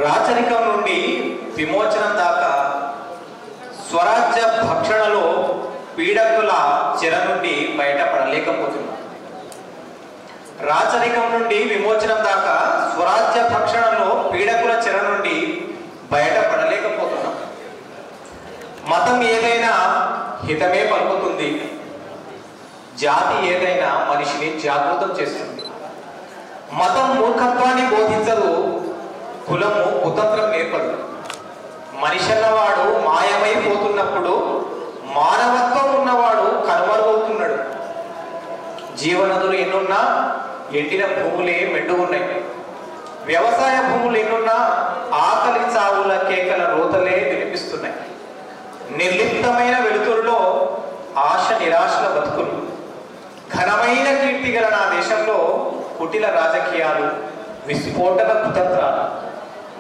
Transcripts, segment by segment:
రాచరికం నుండి విమోచనం దాకా స్వరాజ్య భక్షణలో పీడకుల చెర నుండి బయటపడలేకపోతున్నారు. రాచరికం నుండి విమోచనం దాకా స్వరాజ్య భక్షణలో పీడకుల చెర నుండి బయటపడలేకపోతున్నాం. మతం ఏదైనా హితమే పలుకుతుంది, జాతి ఏదైనా మనిషిని జాగృతం చేస్తుంది. మతం మూర్ఖత్వాన్ని బోధించదు, కులము కుతంత్రం నేర్పదు. మనిషి అన్నవాడు మాయమైపోతున్నప్పుడు మానవత్వం ఉన్నవాడు కనుమరుగవుతున్నాడు. జీవనదులు ఎన్నున్నా ఎండిన భూములే మెండుగున్నాయి. వ్యవసాయ భూములు ఎన్నున్నా ఆకలి చావుల కేకల రోతలే వినిపిస్తున్నాయి. నిర్లిప్తమైన వెలుతురులో ఆశ నిరాశల బతుకులు. ఘనమైన కీర్తి గల నా దేశంలో కుటిల రాజకీయాలు, విస్ఫోటన కుతంత్రాలు,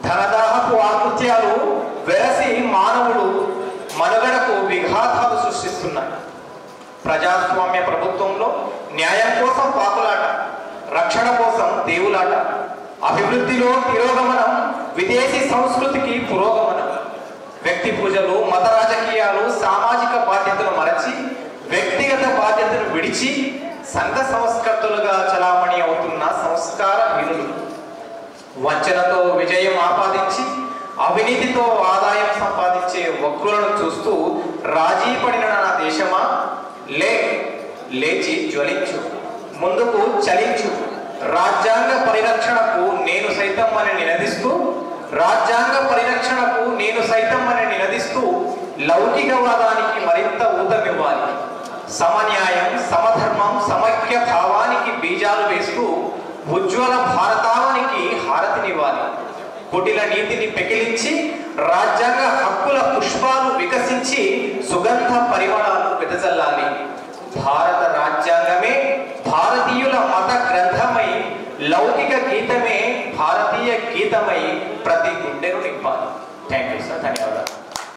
ధనదాహపు ఆకృత్యాలు వెరసి మానవుడు మనుగడకు విఘాతాలు సృష్టిస్తున్నాయి. ప్రజాస్వామ్య ప్రభుత్వంలో న్యాయం కోసం పాకులాట, రక్షణ కోసం దేవులాట, అభివృద్ధిలో తిరోగమనం, విదేశీ సంస్కృతికి పురోగమనం. వ్యక్తి పూజలు, మత రాజకీయాలు, సామాజిక బాధ్యతను మరచి వ్యక్తిగత బాధ్యతను విడిచి సంఘ సంస్కర్తలుగా చలామణి అవుతున్న సంస్కార హీనులు. వంచనతో విజయం ఆపాదించి అవినీతితో ఆదాయం సంపాదించే వక్రులను చూస్తూ రాజీ పడిన నా దేశమా, లేచి జ్వలించు, ముందుకు చలించు. రాజ్యాంగ పరిరక్షణకు నేను సైతం అని నినదిస్తూ, రాజ్యాంగ పరిరక్షణకు నేను సైతం అని నినదిస్తూ లౌకికవాదానికి మరింత ఊతమివ్వాలి. సమన్యాయం, సమధర్మం, సమైక్య భావానికి బీజాలు వేస్తూ ఉజ్వల భారతావనికి హారతినివ్వాలి. కుటిల నీతిని పెకిలించి రాజ్యాంగ హక్కుల పుష్పాలు వికసించి సుగంధ పరిమళాలు వెదజల్లాలి. భారత రాజ్యాంగమే భారతీయుల మత గ్రంథమై, లౌకిక గీతమే భారతీయ గీతమై ప్రతి గుండెను నింపాలి. థ్యాంక్ యూ సార్, ధన్యవాదాలు.